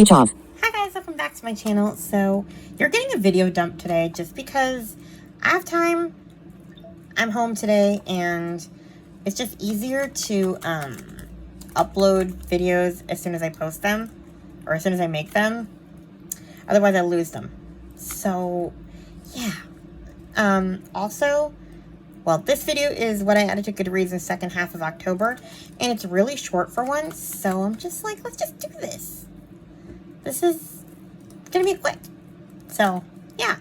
Speech off. Hi guys, welcome back to my channel. So you're getting a video dump today just because I have time. I'm home today and it's just easier to upload videos as soon as I post them or as soon as I make them. Otherwise I lose them. So yeah. Also, well, this video is what I added to Goodreads in the second half of October, and it's really short for once, so I'm just like, let's just do this. This is gonna be quick. So yeah,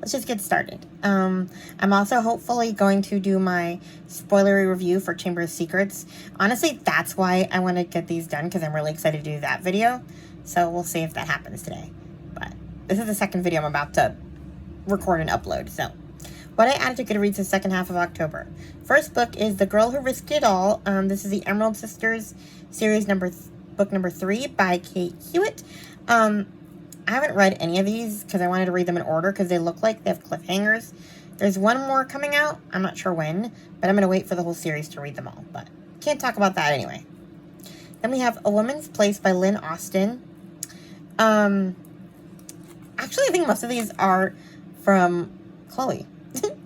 let's just get started. I'm also hopefully going to do my spoilery review for Chamber of Secrets. Honestly, that's why I want to get these done, because I'm really excited to do that video. So we'll see if that happens today. But this is the second video I'm about to record and upload. So what I added to Goodreads the second half of October. First book is The Girl Who Risked It All. This is the Emerald Sisters series book number 3 by Kate Hewitt. I haven't read any of these because I wanted to read them in order because they look like they have cliffhangers. There's one more coming out. I'm not sure when, but I'm going to wait for the whole series to read them all. But can't talk about that anyway. Then we have A Woman's Place by Lynn Austen. Actually, I think most of these are from Chloe.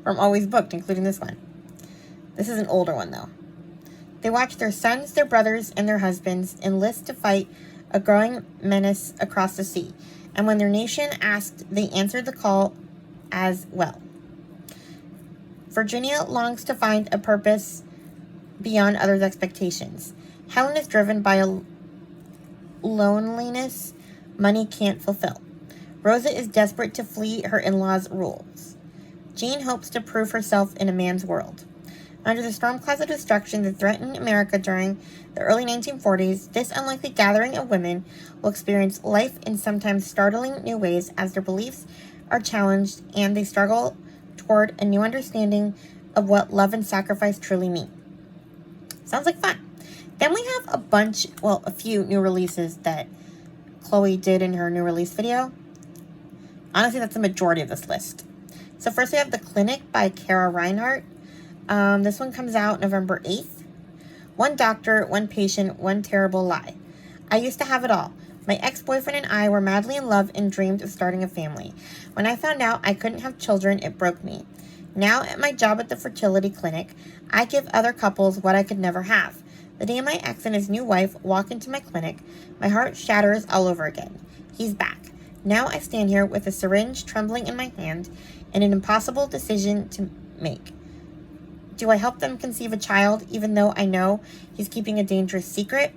From Always Booked, including this one. This is an older one, though. They watch their sons, their brothers, and their husbands enlist to fight a growing menace across the sea. And when their nation asked, they answered the call as well. Virginia longs to find a purpose beyond others' expectations. Helen is driven by a loneliness money can't fulfill. Rosa is desperate to flee her in-laws' rules. Jean hopes to prove herself in a man's world. Under the storm clouds of destruction that threatened America during the early 1940s, this unlikely gathering of women will experience life in sometimes startling new ways as their beliefs are challenged and they struggle toward a new understanding of what love and sacrifice truly mean. Sounds like fun. Then we have a few new releases that Chloe did in her new release video. Honestly, that's the majority of this list. So first we have The Clinic by Kara Reinhardt. This one comes out November 8th. One doctor, one patient, one terrible lie. I used to have it all. My ex-boyfriend and I were madly in love and dreamed of starting a family. When I found out I couldn't have children, it broke me. Now at my job at the fertility clinic, I give other couples what I could never have. The day my ex and his new wife walk into my clinic, my heart shatters all over again. He's back. Now I stand here with a syringe trembling in my hand and an impossible decision to make. Do I help them conceive a child even though I know he's keeping a dangerous secret?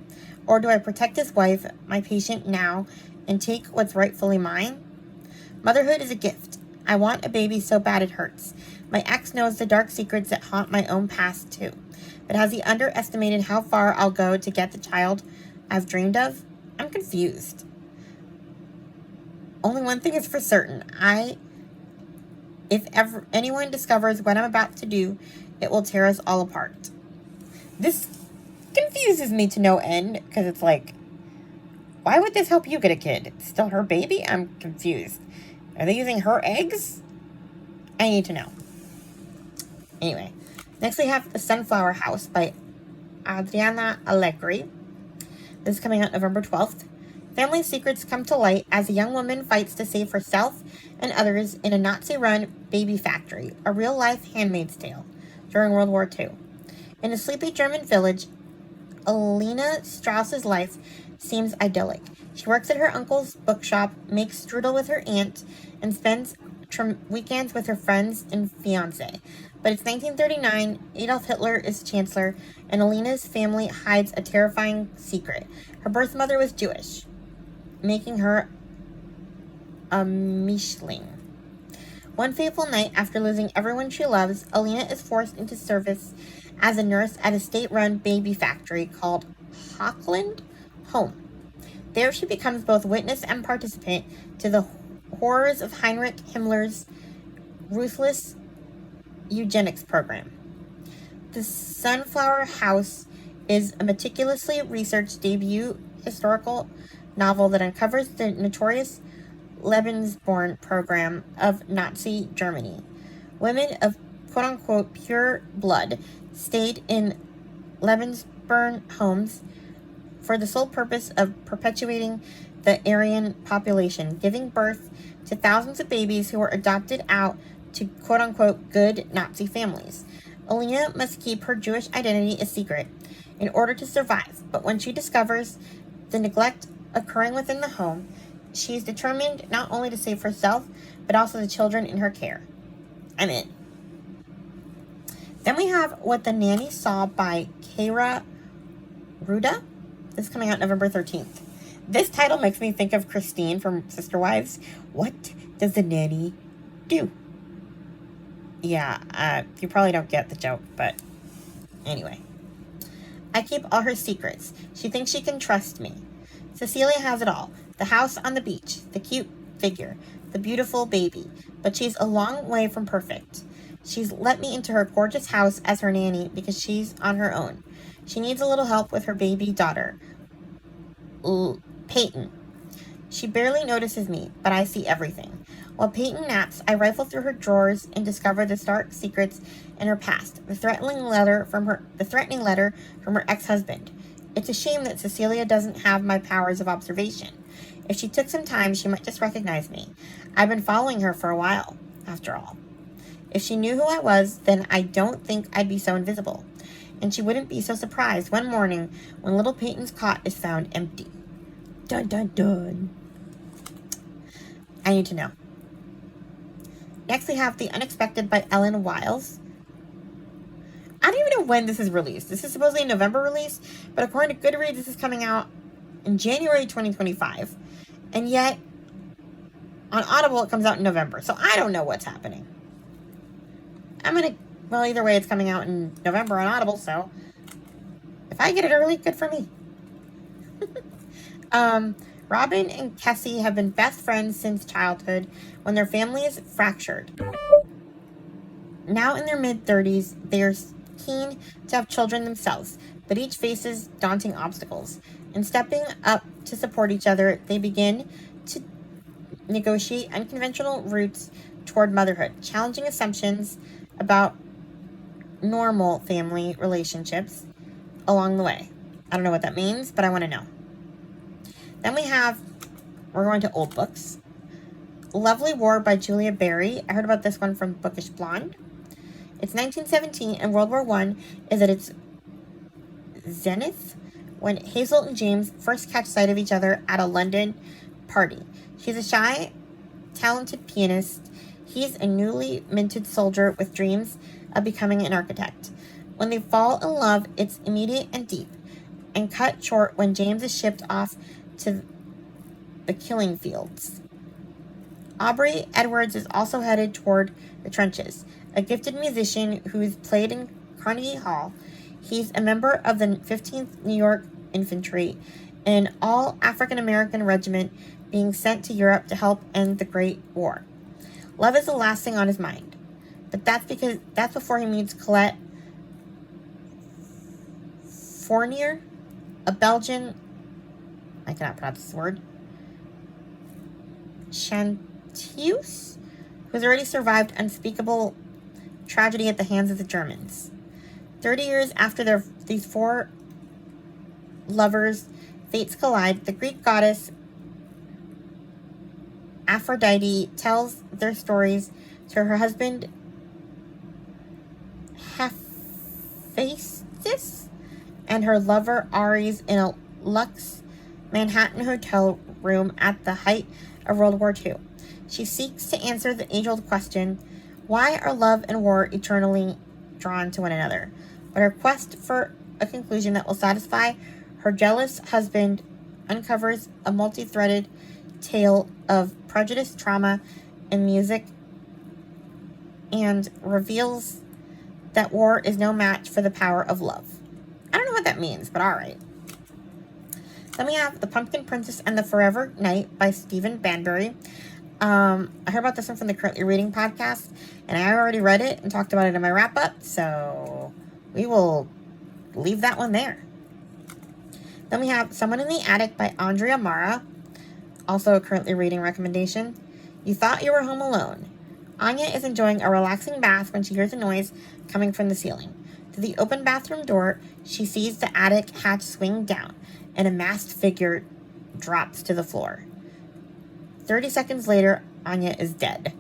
Or do I protect his wife, my patient now, and take what's rightfully mine? Motherhood is a gift. I want a baby so bad it hurts. My ex knows the dark secrets that haunt my own past too. But has he underestimated how far I'll go to get the child I've dreamed of? I'm confused. Only one thing is for certain. If ever anyone discovers what I'm about to do, it will tear us all apart. This confuses me to no end, because it's like, why would this help you get a kid? It's still her baby? I'm confused. Are they using her eggs? I need to know. Anyway, next we have The Sunflower House by Adriana Allegri. This is coming out November 12th. Family secrets come to light as a young woman fights to save herself and others in a Nazi-run baby factory, a real-life Handmaid's Tale, during World War II. In a sleepy German village, Alina Strauss's life seems idyllic. She works at her uncle's bookshop, makes strudel with her aunt, and spends weekends with her friends and fiancé. But it's 1939, Adolf Hitler is chancellor, and Alina's family hides a terrifying secret. Her birth mother was Jewish, making her a Mischling. One fateful night, after losing everyone she loves, Alina is forced into service as a nurse at a state-run baby factory called Hochland Home. There she becomes both witness and participant to the horrors of Heinrich Himmler's ruthless eugenics program. The Sunflower House is a meticulously researched debut historical novel that uncovers the notorious Lebensborn program of Nazi Germany. Women of quote-unquote pure blood stayed in Lebensborn homes for the sole purpose of perpetuating the Aryan population, giving birth to thousands of babies who were adopted out to quote-unquote good Nazi families. Alina must keep her Jewish identity a secret in order to survive, but when she discovers the neglect occurring within the home, she is determined not only to save herself, but also the children in her care. I'm in. Then we have What the Nanny Saw by Kara Ruda. This is coming out November 13th. This title makes me think of Christine from Sister Wives. What does the nanny do? Yeah, you probably don't get the joke, but anyway. I keep all her secrets. She thinks she can trust me. Cecilia has it all. The house on the beach, the cute figure, the beautiful baby. But she's a long way from perfect. She's let me into her gorgeous house as her nanny because she's on her own. She needs a little help with her baby daughter, Peyton. She barely notices me, but I see everything. While Peyton naps, I rifle through her drawers and discover the stark secrets in her past, the threatening letter from her ex-husband. It's a shame that Cecilia doesn't have my powers of observation. If she took some time, she might just recognize me. I've been following her for a while, after all. If she knew who I was, then I don't think I'd be so invisible. And she wouldn't be so surprised one morning when little Peyton's cot is found empty. Dun dun dun. I need to know. Next we have The Unexpected by Ellen Wiles. I don't even know when this is released. This is supposedly a November release, but according to Goodreads, this is coming out in January 2025. And yet, on Audible, it comes out in November. So I don't know what's happening. Well, either way, it's coming out in November on Audible, so if I get it early, good for me. Robin and Cassie have been best friends since childhood when their families fractured. Now in their mid-30s, they are keen to have children themselves, but each faces daunting obstacles. In stepping up to support each other, they begin to negotiate unconventional routes toward motherhood, challenging assumptions about normal family relationships along the way. I don't know what that means, but I want to know. Then we're going to old books. Lovely War by Julia Barry. I heard about this one from Bookish Blonde. It's 1917, and World War I is at its zenith when Hazel and James first catch sight of each other at a London party. She's a shy, talented pianist. He's a newly minted soldier with dreams of becoming an architect. When they fall in love, it's immediate and deep, and cut short when James is shipped off to the killing fields. Aubrey Edwards is also headed toward the trenches. A gifted musician who's played in Carnegie Hall, he's a member of the 15th New York Infantry, an all-African-American regiment being sent to Europe to help end the Great War. Love is the last thing on his mind, but that's before he meets Colette Fournier, a Belgian, I cannot pronounce this word, Chanteuse, who's already survived unspeakable tragedy at the hands of the Germans. 30 years after these four lovers' fates collide, the Greek goddess Aphrodite tells their stories to her husband Hephaestus and her lover Ares in a luxe Manhattan hotel room at the height of World War II. She seeks to answer the age-old question, why are love and war eternally drawn to one another? But her quest for a conclusion that will satisfy her jealous husband uncovers a multi-threaded tale of prejudice, trauma, and music, and reveals that war is no match for the power of love. I don't know what that means, but alright. Then we have The Pumpkin Princess and the Forever Knight by Stephen Banbury. I heard about this one from the Currently Reading podcast, and I already read it and talked about it in my wrap-up, so we will leave that one there. Then we have Someone in the Attic by Andrea Mara, also a Currently Reading recommendation. You thought you were home alone. Anya is enjoying a relaxing bath when she hears a noise coming from the ceiling. Through the open bathroom door, she sees the attic hatch swing down and a masked figure drops to the floor. 30 seconds later, Anya is dead.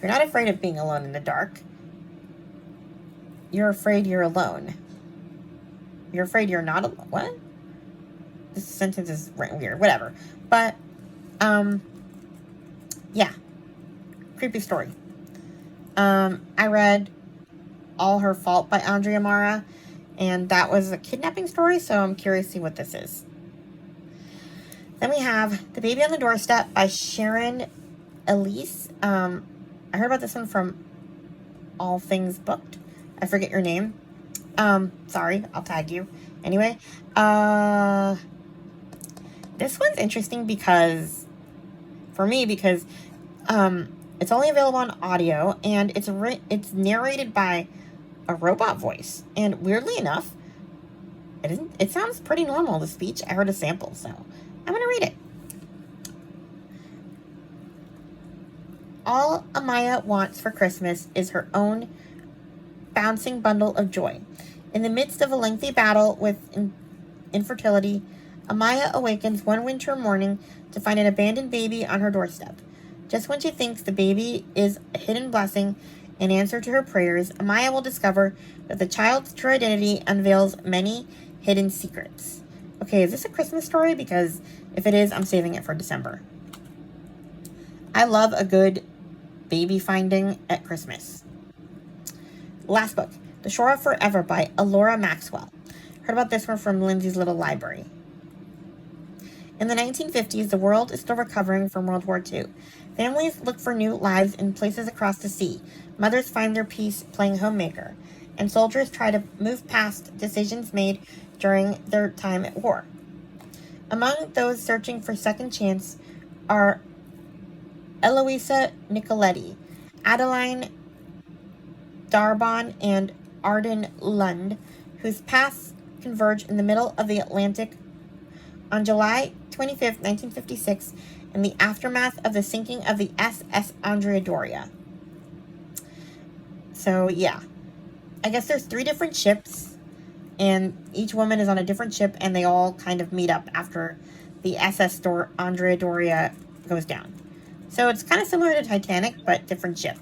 You're not afraid of being alone in the dark. You're afraid you're alone. You're afraid you're not alone. What? This sentence is weird. Whatever. But, yeah. Creepy story. I read All Her Fault by Andrea Mara, and that was a kidnapping story, so I'm curious to see what this is. Then we have The Baby on the Doorstep by Sharon Elise. I heard about this one from All Things Booked. I forget your name. Sorry, I'll tag you. Anyway, this one's interesting because it's only available on audio, and it's narrated by a robot voice. And weirdly enough, it sounds pretty normal, the speech. I heard a sample, so I'm going to read it. All Amaya wants for Christmas is her own bouncing bundle of joy. In the midst of a lengthy battle with infertility, Amaya awakens one winter morning to find an abandoned baby on her doorstep. Just when she thinks the baby is a hidden blessing in answer to her prayers, Amaya will discover that the child's true identity unveils many hidden secrets. Okay, is this a Christmas story? Because if it is, I'm saving it for December. I love a good baby finding at Christmas. Last book, The Shore of Forever by Alora Maxwell. Heard about this one from Lindsay's Little Library. In the 1950s, the world is still recovering from World War II. Families look for new lives in places across the sea. Mothers find their peace playing homemaker. And soldiers try to move past decisions made during their time at war. Among those searching for second chance are Eloisa Nicoletti, Adeline Darbon, and Arden Lund, whose paths converge in the middle of the Atlantic on July 25th, 1956, in the aftermath of the sinking of the SS Andrea Doria. So, yeah. I guess there's 3 different ships, and each woman is on a different ship, and they all kind of meet up after the SS Andrea Doria goes down. So it's kind of similar to Titanic, but different ship.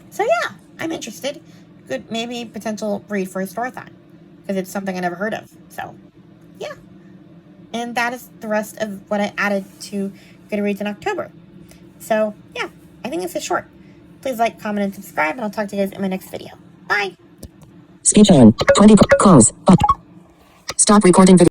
So, yeah, I'm interested. Good, maybe potential read for a storython, because it's something I never heard of. So, yeah. And that is the rest of what I added to Goodreads in October. So, yeah, I think this is short. Please like, comment, and subscribe, and I'll talk to you guys in my next video. Bye! Speech on. 20. Close. Stop recording video.